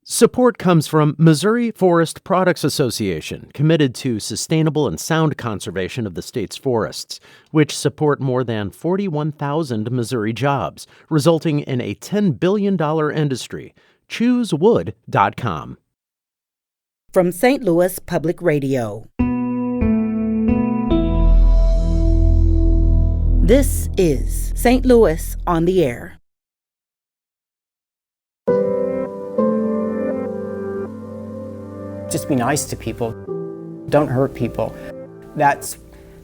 Support comes from Missouri Forest Products Association, committed to sustainable and sound conservation of the state's forests, which support more than 41,000 Missouri jobs, resulting in a $10 billion industry. ChooseWood.com. From St. Louis Public Radio. This is St. Louis on the Air. Just be nice to people. Don't hurt people. That's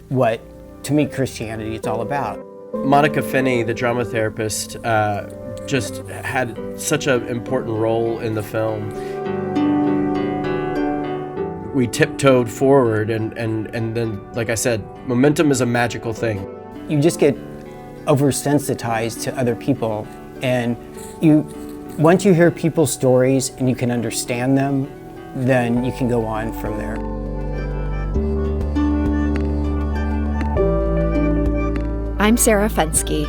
what, to me, Christianity is all about. Monica Finney, the drama therapist, just had such an important role in the film. We tiptoed forward, and then, like I said, momentum is a magical thing. You just get oversensitized to other people, and once you hear people's stories and you can understand them, then you can go on from there. I'm Sarah Fensky.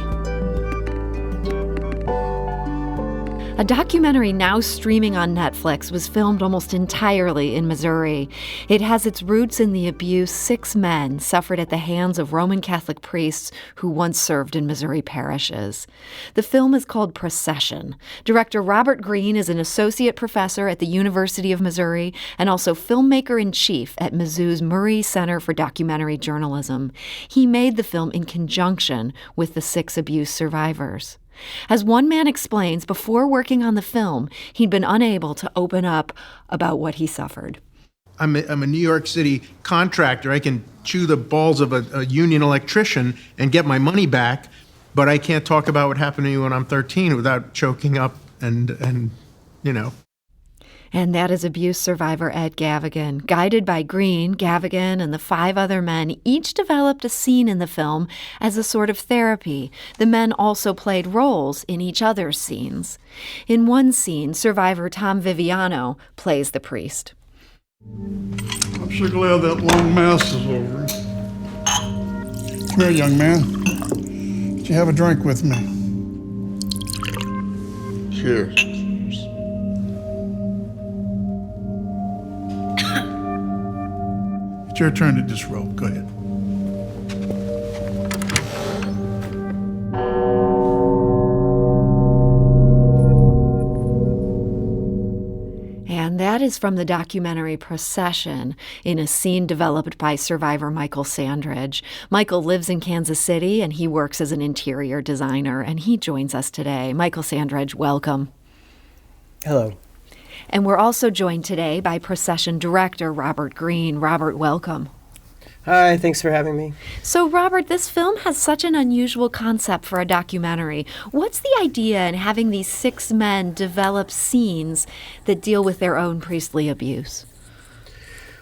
A documentary now streaming on Netflix was filmed almost entirely in Missouri. It has its roots in the abuse 6 men suffered at the hands of Roman Catholic priests who once served in Missouri parishes. The film is called Procession. Director Robert Greene is an associate professor at the University of Missouri and also filmmaker-in-chief at Mizzou's Murray Center for Documentary Journalism. He made the film in conjunction with the 6 abuse survivors. As one man explains, before working on the film, he'd been unable to open up about what he suffered. I'm a New York City contractor. I can chew the balls of a union electrician and get my money back, but I can't talk about what happened to me when I'm 13 without choking up and you know. And that is abuse survivor Ed Gavigan. Guided by Greene, Gavigan and the 5 other men each developed a scene in the film as a sort of therapy. The men also played roles in each other's scenes. In one scene, survivor Tom Viviano plays the priest. I'm so glad that long mass is over. Come here, young man. Would you have a drink with me? Cheers. It's your turn to disrobe. Go ahead. And that is from the documentary Procession, in a scene developed by survivor Michael Sandridge. Michael lives in Kansas City, and he works as an interior designer, and he joins us today. Michael Sandridge, welcome. Hello. And we're also joined today by Procession director Robert Greene. Robert, welcome. Hi, thanks for having me. So, Robert, this film has such an unusual concept for a documentary. What's the idea in having these 6 men develop scenes that deal with their own priestly abuse?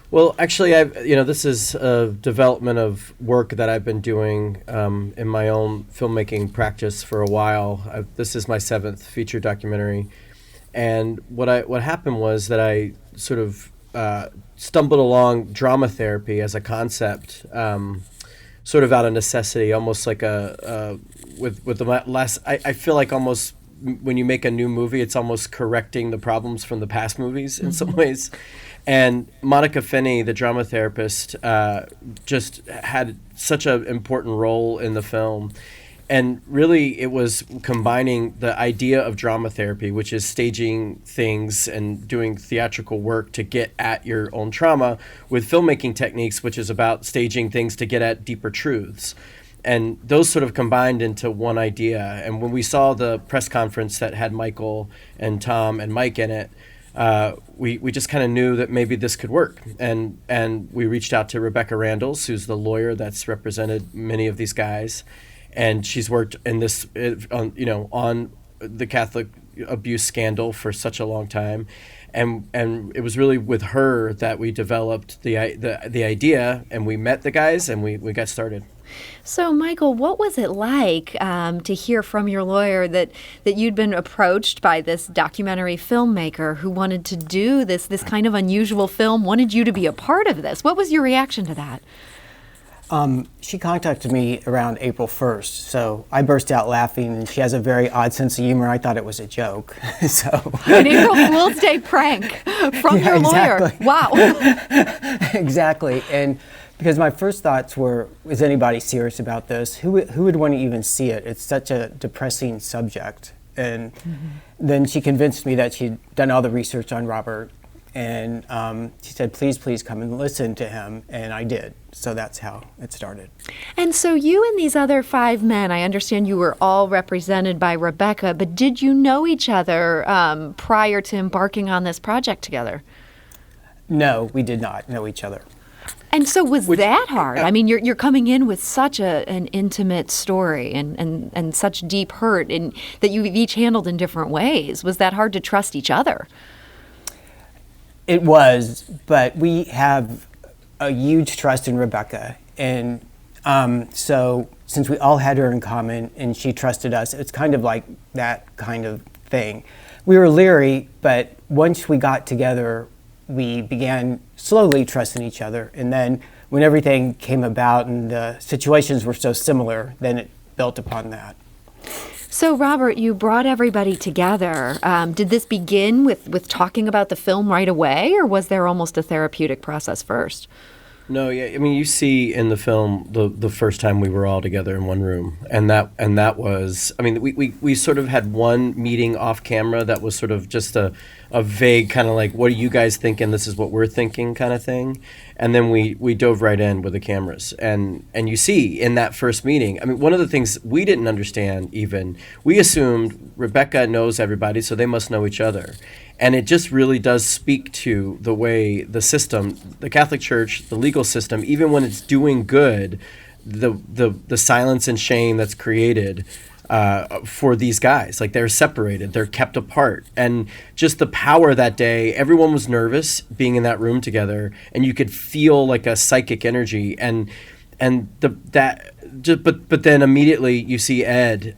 Well, actually, this is a development of work that I've been doing in my own filmmaking practice for a while. This is my 7th feature documentary. And what happened was that I sort of stumbled along drama therapy as a concept, sort of out of necessity, almost like with the last. I feel like almost when you make a new movie, it's almost correcting the problems from the past movies in some ways. And Monica Finney, the drama therapist, just had such an important role in the film. And really, it was combining the idea of drama therapy, which is staging things and doing theatrical work to get at your own trauma, with filmmaking techniques, which is about staging things to get at deeper truths. And those sort of combined into one idea. And when we saw the press conference that had Michael and Tom and Mike in it, we just kind of knew that maybe this could work. And we reached out to Rebecca Randalls, who's the lawyer that's represented many of these guys. And she's worked in this, on the Catholic abuse scandal for such a long time, and it was really with her that we developed the idea, and we met the guys, and we got started. So, Michael, what was it like to hear from your lawyer that you'd been approached by this documentary filmmaker who wanted to do this kind of unusual film, wanted you to be a part of this? What was your reaction to that? She contacted me around April 1st, so I burst out laughing, and she has a very odd sense of humor. I thought it was a joke. So An April Fool's Day prank from Yeah, your lawyer. exactly. Wow. Exactly, and because my first thoughts were, is anybody serious about this? Who would want to even see it? It's such a depressing subject. And then she convinced me that she'd done all the research on Robert, and she said, please come and listen to him, and I did. So that's how it started. And so you and these other 5 men, I understand you were all represented by Rebecca, but did you know each other prior to embarking on this project together? No, we did not know each other. And so was that hard? I mean, you're coming in with such an intimate story and such deep hurt and that you've each handled in different ways. Was that hard to trust each other? It was, but we have a huge trust in Rebecca. And so since we all had her in common and she trusted us, it's kind of like that kind of thing. We were leery, but once we got together, we began slowly trusting each other. And then when everything came about and the situations were so similar, then it built upon that. So, Robert, you brought everybody together. Did this begin with talking about the film right away, or was there almost a therapeutic process first? No, yeah. I mean, you see in the film the first time we were all together in one room, and that was. I mean, we sort of had one meeting off camera that was sort of just a vague kind of like, what are you guys thinking? This is what we're thinking, kind of thing. And then we dove right in with the cameras, and you see in that first meeting. I mean, one of the things we didn't understand even, we assumed Rebecca knows everybody, so they must know each other. And it just really does speak to the way the system, the Catholic Church, the legal system, even when it's doing good, the silence and shame that's created for these guys. Like, they're separated, they're kept apart. And just the power that day, everyone was nervous being in that room together, and you could feel like a psychic energy. But then immediately you see Ed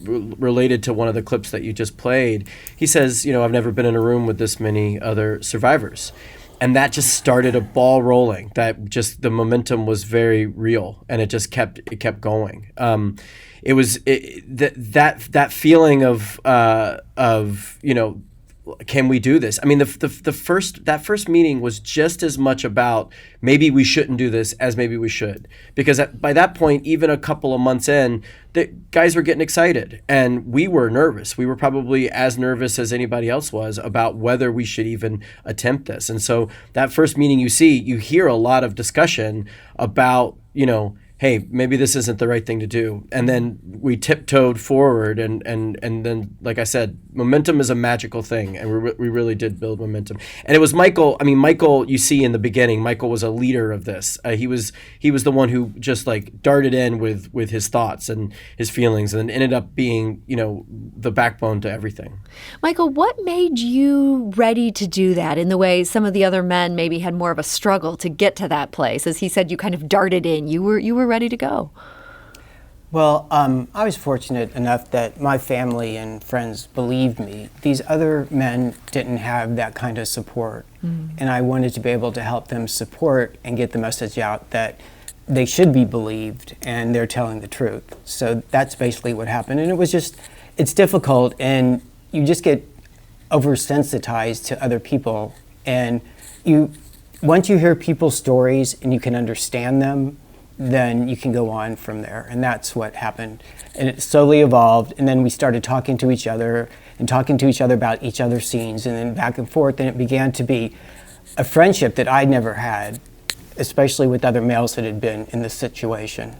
related to one of the clips that you just played. He says, I've never been in a room with this many other survivors. And that just started a ball rolling. That just, the momentum was very real, and it just kept going. It was that feeling of can we do this? I mean, that first meeting was just as much about maybe we shouldn't do this as maybe we should, because by that point, even a couple of months in, the guys were getting excited, and we were nervous. We were probably as nervous as anybody else was about whether we should even attempt this. And so that first meeting, you hear a lot of discussion about, hey, maybe this isn't the right thing to do. And then we tiptoed forward, and then, like I said, momentum is a magical thing, and we really did build momentum. And it was Michael. I mean, Michael, you see in the beginning, Michael was a leader of this. He was the one who just like darted in with his thoughts and his feelings, and ended up being, the backbone to everything. Michael, what made you ready to do that in the way some of the other men maybe had more of a struggle to get to that place? As he said, you kind of darted in. You were ready to go. Well, I was fortunate enough that my family and friends believed me. These other men didn't have that kind of support. And I wanted to be able to help them support and get the message out that they should be believed and they're telling the truth. So that's basically what happened. And it's difficult, and you just get oversensitized to other people. And once you hear people's stories and you can understand them, then you can go on from there. And that's what happened. And it slowly evolved, and then we started talking to each other about each other's scenes, and then back and forth, and it began to be a friendship that I'd never had, especially with other males that had been in this situation.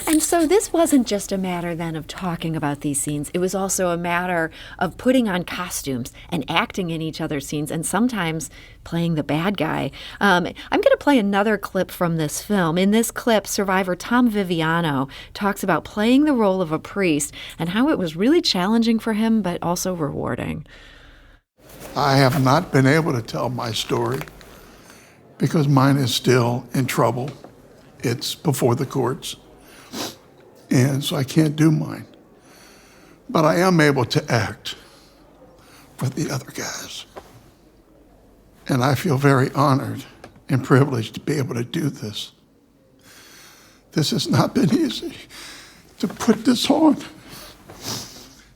And so this wasn't just a matter then of talking about these scenes. It was also a matter of putting on costumes and acting in each other's scenes, and sometimes playing the bad guy. I'm going to play another clip from this film. In this clip, survivor Tom Viviano talks about playing the role of a priest and how it was really challenging for him, but also rewarding. I have not been able to tell my story because mine is still in trouble. It's before the courts. And so I can't do mine. But I am able to act for the other guys. And I feel very honored and privileged to be able to do this. This has not been easy to put this on,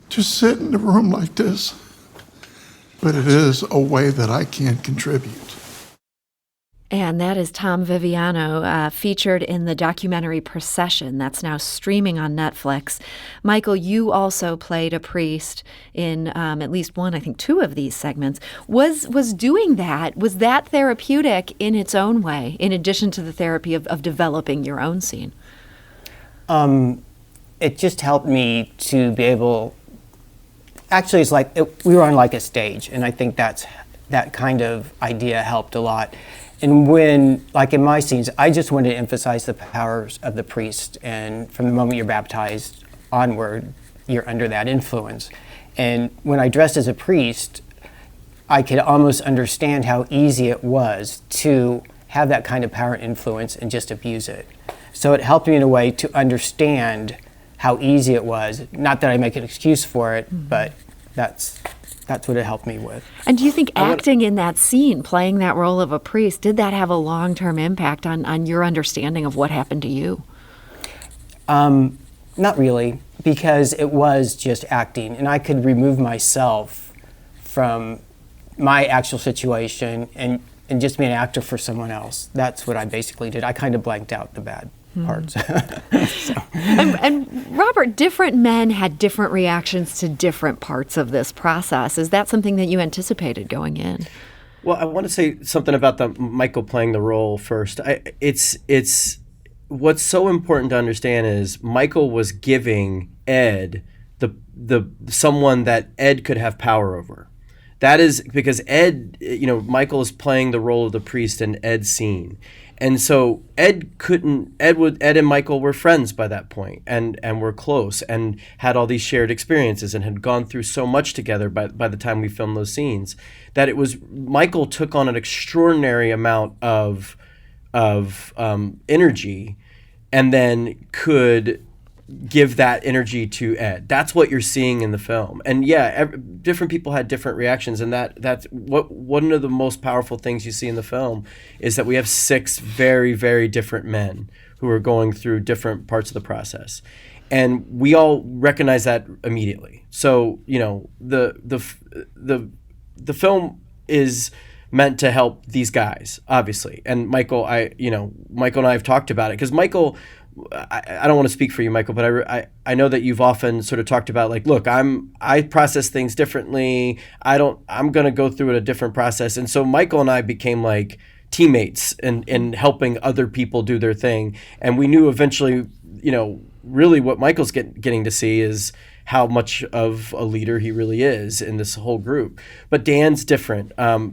to sit in a room like this, but it is a way that I can contribute. And that is Tom Viviano, featured in the documentary Procession that's now streaming on Netflix. Michael, you also played a priest in at least one, I think 2 of these segments. Was doing that, was that therapeutic in its own way, in addition to the therapy of developing your own scene? It just helped me to be able, actually it's like, we were on like a stage, and I think that kind of idea helped a lot. And when, like in my scenes, I just wanted to emphasize the powers of the priest, and from the moment you're baptized onward, you're under that influence. And when I dressed as a priest, I could almost understand how easy it was to have that kind of power and influence and just abuse it. So it helped me in a way to understand how easy it was. Not that I make an excuse for it, but that's what it helped me with. And do you think acting in that scene, playing that role of a priest, did that have a long-term impact on your understanding of what happened to you? Not really, because it was just acting, and I could remove myself from my actual situation and just be an actor for someone else. That's what I basically did. I kind of blanked out the bad parts. And Robert, different men had different reactions to different parts of this process. Is that something that you anticipated going in? Well, I want to say something about the Michael playing the role first. It's what's so important to understand is Michael was giving Ed the someone that Ed could have power over. That is because Ed, Michael is playing the role of the priest in Ed's scene. And so Ed and Michael were friends by that point, and were close and had all these shared experiences and had gone through so much together by the time we filmed those scenes, that it was Michael took on an extraordinary amount of energy, and then could give that energy to Ed. That's what you're seeing in the film. And yeah, different people had different reactions, and that's one of the most powerful things you see in the film is that we have 6 very, very different men who are going through different parts of the process. And we all recognize that immediately. So, the film is meant to help these guys, obviously. And Michael and I have talked about it, because Michael, I don't want to speak for you, Michael, but I know that you've often sort of talked about, like, look, I process things differently. I'm going to go through a different process. And so Michael and I became like teammates in helping other people do their thing. And we knew eventually, really what Michael's getting to see is how much of a leader he really is in this whole group. But Dan's different.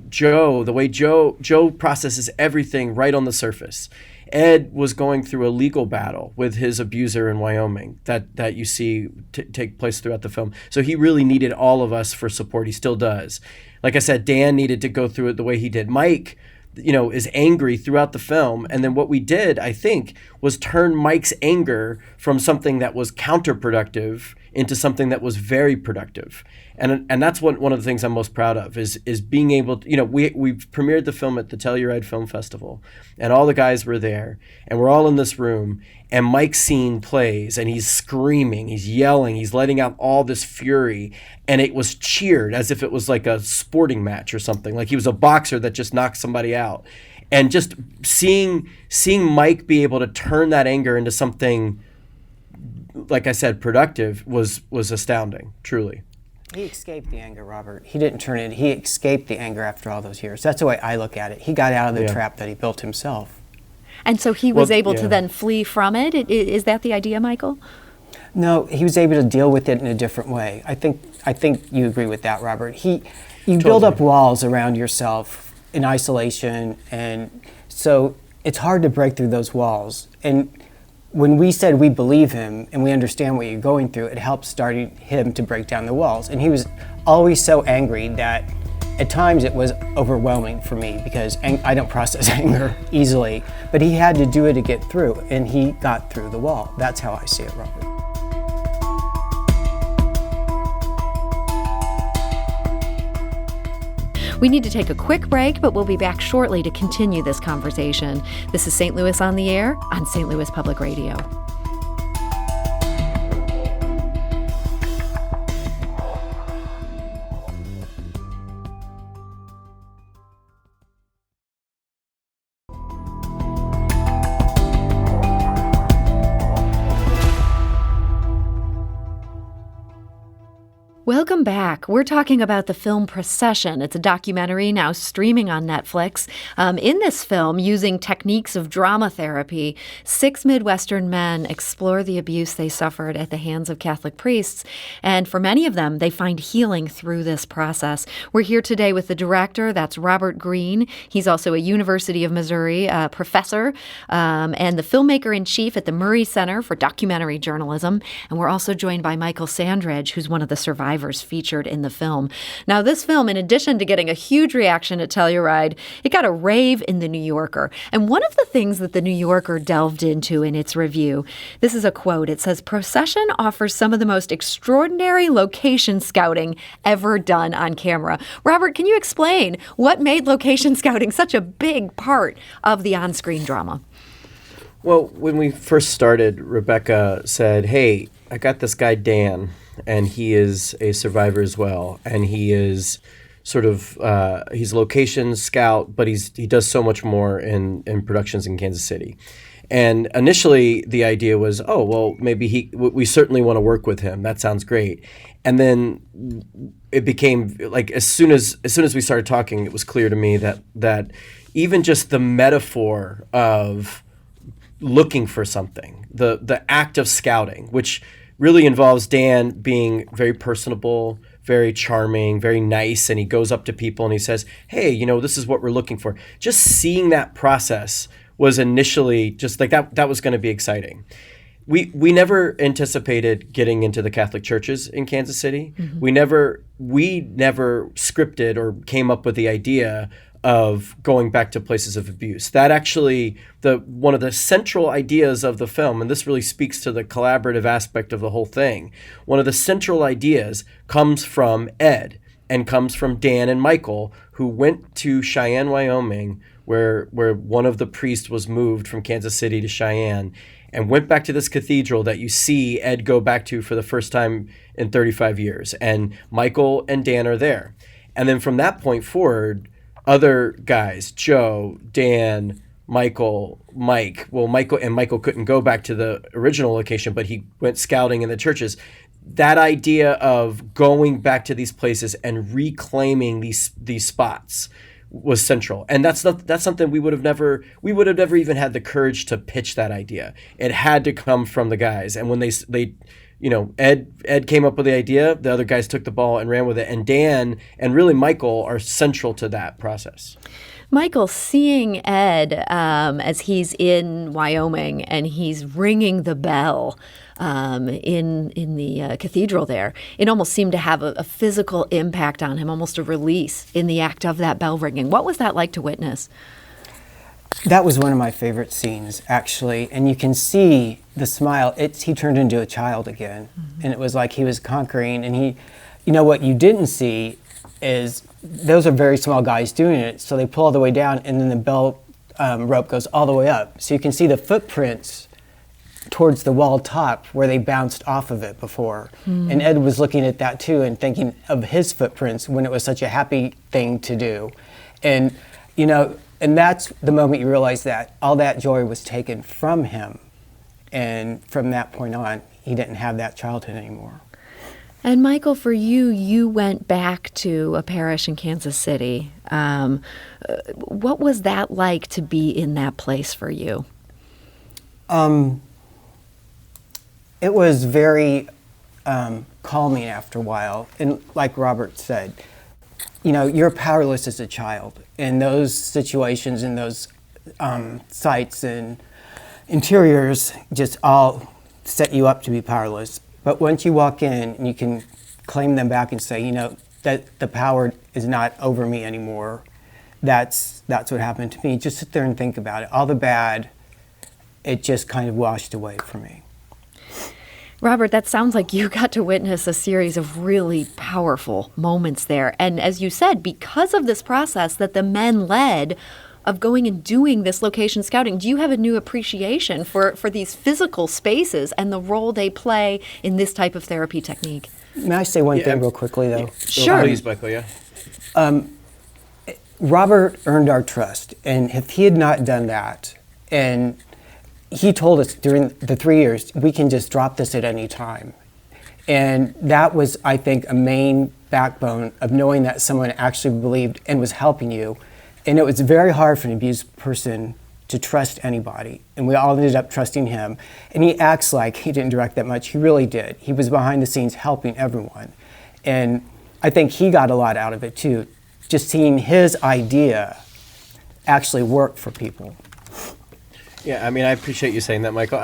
Joe, the way Joe processes everything right on the surface. Ed was going through a legal battle with his abuser in Wyoming that you see take place throughout the film. So he really needed all of us for support. He still does. Like I said, Dan needed to go through it the way he did. Mike, is angry throughout the film. And then what we did, I think, was turn Mike's anger from something that was counterproductive into something that was very productive. And that's one of the things I'm most proud of is being able to, we've premiered the film at the Telluride Film Festival, and all the guys were there, and we're all in this room, and Mike's scene plays, and he's screaming, he's yelling, he's letting out all this fury, and it was cheered as if it was like a sporting match or something, like he was a boxer that just knocked somebody out. And just seeing Mike be able to turn that anger into something, like I said, productive was astounding, truly. He escaped the anger, Robert. He didn't turn it. He escaped the anger after all those years. That's the way I look at it. He got out of the trap that he built himself. And so he was able to then flee from it? Is that the idea, Michael? No, he was able to deal with it in a different way. I think you agree with that, Robert. You build up walls around yourself in isolation, and so it's hard to break through those walls. And when we said we believe him and we understand what you're going through, it helped starting him to break down the walls. And he was always so angry that at times it was overwhelming for me, because I don't process anger easily. But he had to do it to get through, and he got through the wall. That's how I see it, Robert. We need to take a quick break, but we'll be back shortly to continue this conversation. This is St. Louis on the Air on St. Louis Public Radio. Welcome back. We're talking about the film Procession. It's a documentary now streaming on Netflix. In this film, using techniques of drama therapy, 6 Midwestern men explore the abuse they suffered at the hands of Catholic priests. And for many of them, they find healing through this process. We're here today with the director. That's Robert Greene. He's also a University of Missouri professor and the filmmaker-in-chief at the Murray Center for Documentary Journalism. And we're also joined by Michael Sandridge, who's one of the survivors featured in the film. Now, this film, in addition to getting a huge reaction at Telluride, it got a rave in The New Yorker. And one of the things that The New Yorker delved into in its review, this is a quote. It says, "Procession offers some of the most extraordinary location scouting ever done on camera." Robert, can you explain what made location scouting such a big part of the on-screen drama? Well, when we first started, Rebecca said, "Hey, I got this guy, Dan, and he is a survivor as well. And he is sort of, he's a location scout, but he does so much more in productions in Kansas City." And initially the idea was, oh, well, maybe we certainly want to work with him. That sounds great. And then it became like, as soon as we started talking, it was clear to me that even just the metaphor of looking for something, the act of scouting, which really involves Dan being very personable, very charming, very nice, and he goes up to people and he says, "Hey, this is what we're looking for." Just seeing that process was initially just like that was going to be exciting. We never anticipated getting into the Catholic churches in Kansas City. Mm-hmm. We never scripted or came up with the idea of going back to places of abuse. That actually, one of the central ideas of the film, and this really speaks to the collaborative aspect of the whole thing, one of the central ideas comes from Ed and comes from Dan and Michael, who went to Cheyenne, Wyoming, where one of the priests was moved from Kansas City to Cheyenne, and went back to this cathedral that you see Ed go back to for the first time in 35 years. And Michael and Dan are there. And then from that point forward, other guys, Joe, Dan, Mike. Well, Michael couldn't go back to the original location, but he went scouting in the churches. That idea of going back to these places and reclaiming these spots was central. And that's something we would have never even had the courage to pitch that idea. It had to come from the guys. And when they Ed came up with the idea, the other guys took the ball and ran with it. And Dan and really Michael are central to that process. Michael, seeing Ed as he's in Wyoming and he's ringing the bell in the cathedral there, it almost seemed to have a physical impact on him, almost a release in the act of that bell ringing. What was that like to witness? That was one of my favorite scenes, actually. And you can see the smile. He turned into a child again. Mm-hmm. And it was like he was conquering. And what you didn't see is those are very small guys doing it. So they pull all the way down, and then the bell rope goes all the way up. So you can see the footprints towards the wall top where they bounced off of it before. Mm. And Ed was looking at that too and thinking of his footprints when it was such a happy thing to do. And, and that's the moment you realize that all that joy was taken from him. And from that point on, he didn't have that childhood anymore. And Michael, for you went back to a parish in Kansas City. What was that like to be in that place for you? It was very calming after a while. And like Robert said, you're powerless as a child. In those situations, in those sites and interiors, just all set you up to be powerless. But once you walk in and you can claim them back and say, that the power is not over me anymore, that's what happened to me. Just sit there and think about it. All the bad, it just kind of washed away from me. Robert, that sounds like you got to witness a series of really powerful moments there. And as you said, because of this process that the men led of going and doing this location scouting, do you have a new appreciation for these physical spaces and the role they play in this type of therapy technique? May I say one thing real quickly, though? Sure. Please, Michael, yeah. Robert earned our trust, and if he had not done that, and he told us during the 3 years, we can just drop this at any time. And that was, I think, a main backbone of knowing that someone actually believed and was helping you. And it was very hard for an abused person to trust anybody. And we all ended up trusting him. And he acts like he didn't direct that much. He really did. He was behind the scenes helping everyone. And I think he got a lot out of it too, just seeing his idea actually work for people. Yeah, I mean, I appreciate you saying that, Michael.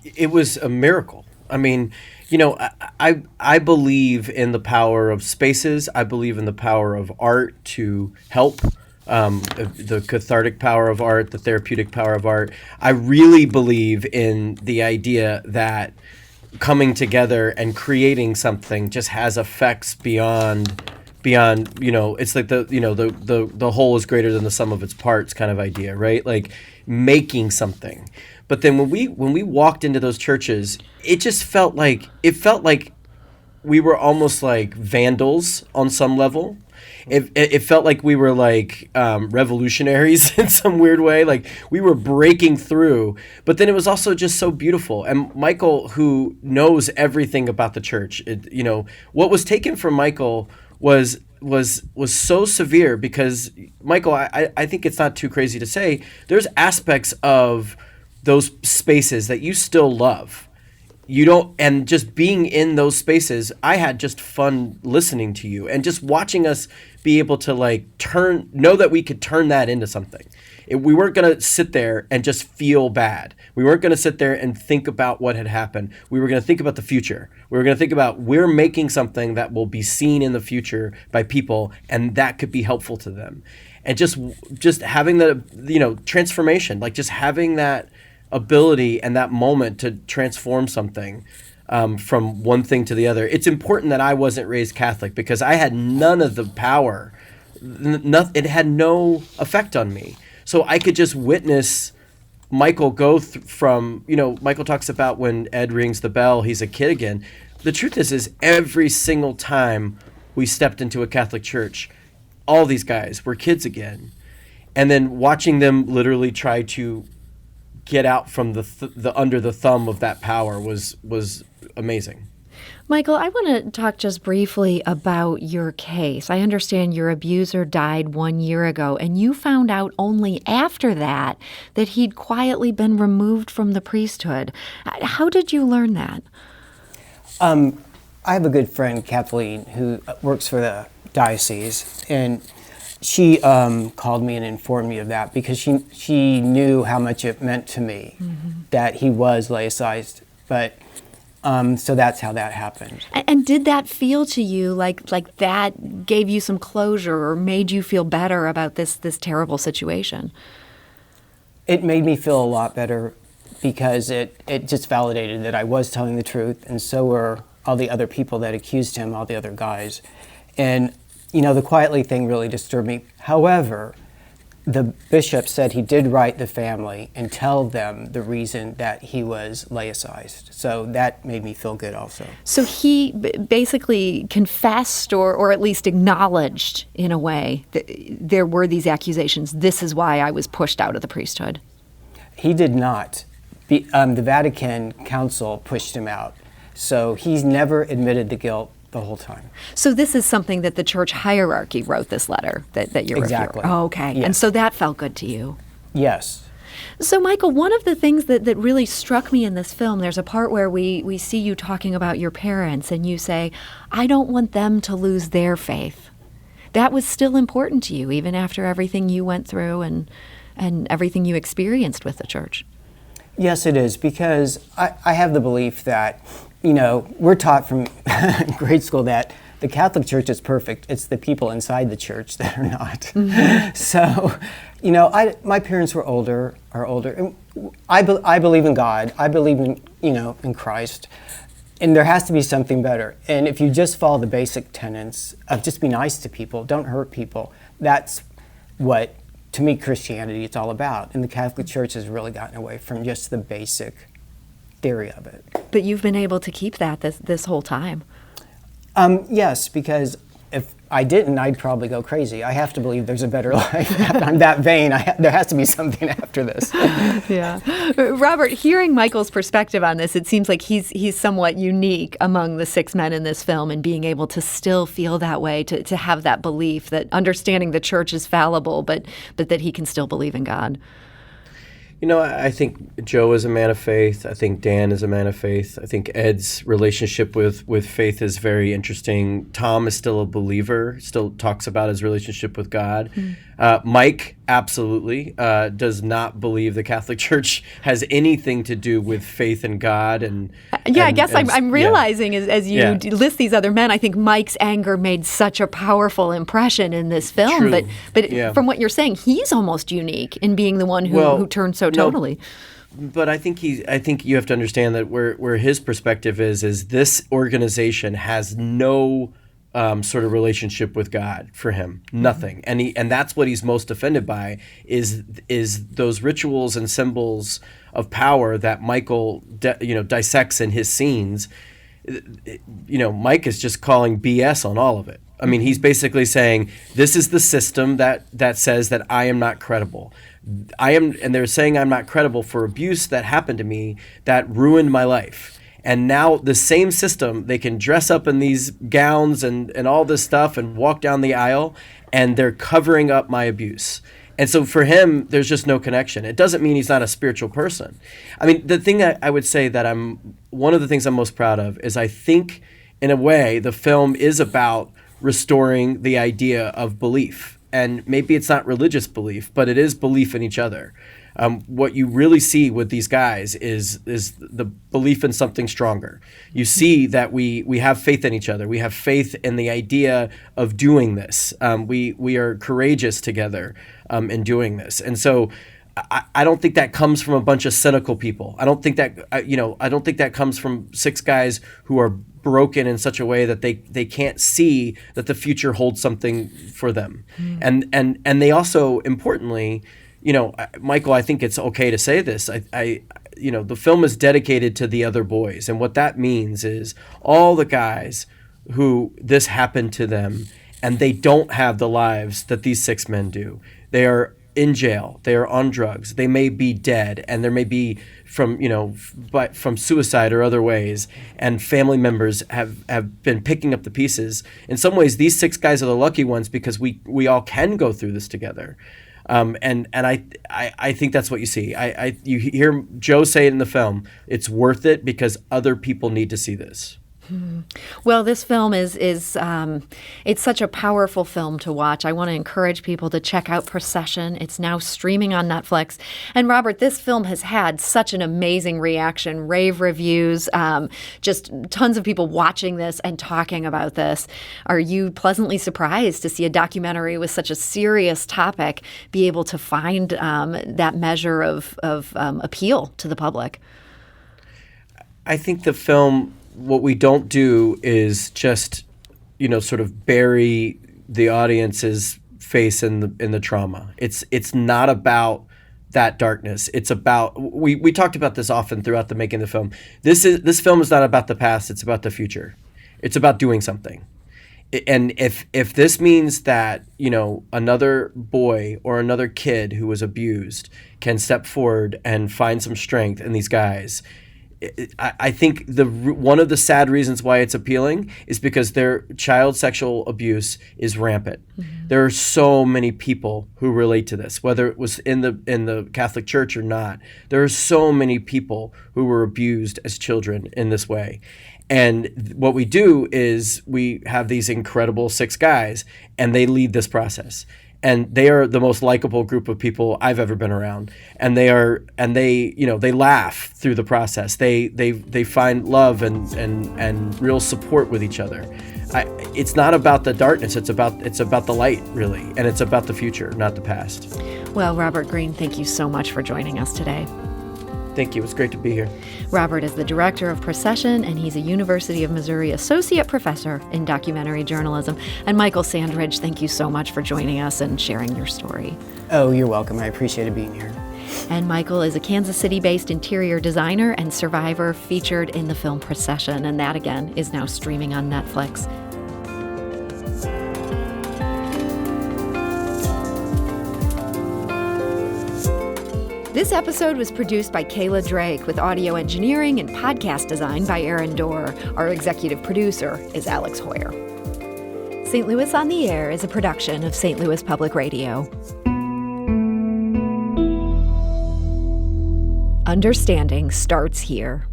It was a miracle. I mean, you know, I believe in the power of spaces. I believe in the power of art to help, the cathartic power of art, the therapeutic power of art. I really believe in the idea that coming together and creating something just has effects beyond, you know, it's like the whole is greater than the sum of its parts kind of idea, right? Like making something. But then when we walked into those churches, it just felt like we were almost like vandals on some level. It felt like we were like revolutionaries in some weird way. Like we were breaking through, but then it was also just so beautiful. And Michael, who knows everything about the church, you know, what was taken from Michael was so severe because Michael, I think it's not too crazy to say there's aspects of those spaces that you still love. You don't, and just being in those spaces, I had just fun listening to you and just watching us be able to like know that we could turn that into something. We weren't going to sit there and just feel bad. We weren't going to sit there and think about what had happened. We were going to think about the future. We were going to think about we're making something that will be seen in the future by people, and that could be helpful to them. And just having the, you know, transformation, like just having that ability and that moment to transform something from one thing to the other. It's important that I wasn't raised Catholic because I had none of the power. It had no effect on me. So I could just witness Michael go from, you know, Michael talks about when Ed rings the bell, he's a kid again. The truth is every single time we stepped into a Catholic church, all these guys were kids again. And then watching them literally try to get out from the under the thumb of that power was amazing. Michael, I want to talk just briefly about your case. I understand your abuser died 1 year ago, and you found out only after that he'd quietly been removed from the priesthood. How did you learn that? I have a good friend, Kathleen, who works for the diocese, and she called me and informed me of that because she knew how much it meant to me that he was laicized. But so that's how that happened. And did that feel to you like that gave you some closure or made you feel better about this terrible situation? It made me feel a lot better because it just validated that I was telling the truth, and so were all the other people that accused him, all the other guys. And, you know, the quietly thing really disturbed me. However, the bishop said he did write the family and tell them the reason that he was laicized. So that made me feel good also. So he basically confessed or at least acknowledged in a way that there were these accusations. This is why I was pushed out of the priesthood. He did not. The Vatican Council pushed him out. So he's never admitted the guilt the whole time. So this is something that the church hierarchy wrote this letter that you're Exactly. reviewing. Oh, okay. Yes. And so that felt good to you. Yes. So, Michael, one of the things that really struck me in this film, there's a part where we see you talking about your parents and you say, I don't want them to lose their faith. That was still important to you, even after everything you went through and everything you experienced with the church. Yes, it is, because I have the belief that, you know, we're taught from grade school that the Catholic Church is perfect. It's the people inside the church that are not. So, you know, my parents are older. And I believe in God. I believe in, you know, in Christ. And there has to be something better. And if you just follow the basic tenets of just be nice to people, don't hurt people, that's what, to me, Christianity is all about. And the Catholic Church has really gotten away from just the basic theory of it. But you've been able to keep that this whole time. Yes, because if I didn't, I'd probably go crazy. I have to believe there's a better life. I'm that vain. There has to be something after this. Yeah. Robert, hearing Michael's perspective on this, it seems like he's somewhat unique among the 6 men in this film in being able to still feel that way, to have that belief that understanding the church is fallible, but that he can still believe in God. You know, I think Joe is a man of faith. I think Dan is a man of faith. I think Ed's relationship with faith is very interesting. Tom is still a believer, still talks about his relationship with God. Mike absolutely does not believe the Catholic Church has anything to do with faith in God. I guess I'm realizing as you list these other men, I think Mike's anger made such a powerful impression in this film. True. But from what you're saying, he's almost unique in being the one who turned so totally. But I think you have to understand that where his perspective is this organization has no sort of relationship with God for him, nothing, and that's what he's most offended by is those rituals and symbols of power that Michael dissects in his scenes. You know, Mike is just calling BS on all of it. I mean, he's basically saying this is the system that says that I am not credible. And they're saying I'm not credible for abuse that happened to me that ruined my life. And now the same system, they can dress up in these gowns and all this stuff and walk down the aisle, and they're covering up my abuse. And so for him, there's just no connection. It doesn't mean he's not a spiritual person. I mean, the thing I would say that one of the things I'm most proud of is I think, in a way, the film is about restoring the idea of belief. And maybe it's not religious belief, but it is belief in each other. What you really see with these guys is the belief in something stronger. You see that we have faith in each other. We have faith in the idea of doing this. We are courageous together in doing this. And so I don't think that comes from a bunch of cynical people. I don't think that comes from 6 guys who are broken in such a way that they can't see that the future holds something for them. And they also, importantly, you know, Michael, I think it's okay to say this. The film is dedicated to the other boys. And what that means is all the guys who this happened to them and they don't have the lives that these 6 men do. They are in jail. They are on drugs. They may be dead, and there may be from suicide or other ways. And family members have been picking up the pieces. In some ways, these 6 guys are the lucky ones because we all can go through this together. And I think that's what you see. You hear Joe say it in the film. It's worth it because other people need to see this. Well, this film is it's such a powerful film to watch. I want to encourage people to check out Procession. It's now streaming on Netflix. And Robert, this film has had such an amazing reaction, rave reviews, just tons of people watching this and talking about this. Are you pleasantly surprised to see a documentary with such a serious topic be able to find that measure of appeal to the public? I think the film, what we don't do is just, sort of bury the audience's face in the trauma. It's not about that darkness. It's about, we talked about this often throughout the making of the film. This film is not about the past. It's about the future. It's about doing something. And if this means that, another boy or another kid who was abused can step forward and find some strength in these guys, I think one of the sad reasons why it's appealing is because their child sexual abuse is rampant. Mm-hmm. There are so many people who relate to this, whether it was in the Catholic Church or not. There are so many people who were abused as children in this way. And what we do is we have these incredible 6 guys, and they lead this process. And they are the most likable group of people I've ever been around. And they laugh through the process. They find love and real support with each other. it's not about the darkness. It's about the light, really, and it's about the future, not the past. Well, Robert Greene, thank you so much for joining us today. Thank you. It was great to be here. Robert is the director of Procession, and he's a University of Missouri associate professor in documentary journalism. And Michael Sandridge, thank you so much for joining us and sharing your story. Oh, you're welcome. I appreciated being here. And Michael is a Kansas City-based interior designer and survivor featured in the film Procession, and that, again, is now streaming on Netflix. This episode was produced by Kayla Drake with audio engineering and podcast design by Aaron Dorr. Our executive producer is Alex Hoyer. St. Louis on the Air is a production of St. Louis Public Radio. Understanding starts here.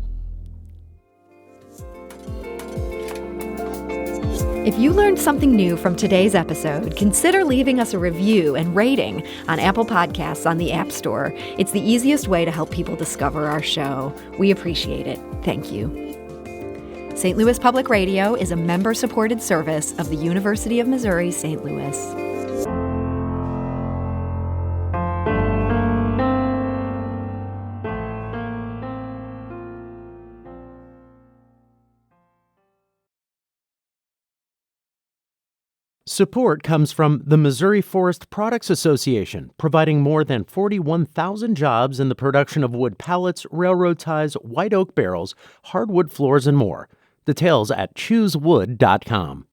If you learned something new from today's episode, consider leaving us a review and rating on Apple Podcasts on the App Store. It's the easiest way to help people discover our show. We appreciate it. Thank you. St. Louis Public Radio is a member-supported service of the University of Missouri, St. Louis. Support comes from the Missouri Forest Products Association, providing more than 41,000 jobs in the production of wood pallets, railroad ties, white oak barrels, hardwood floors, and more. Details at choosewood.com.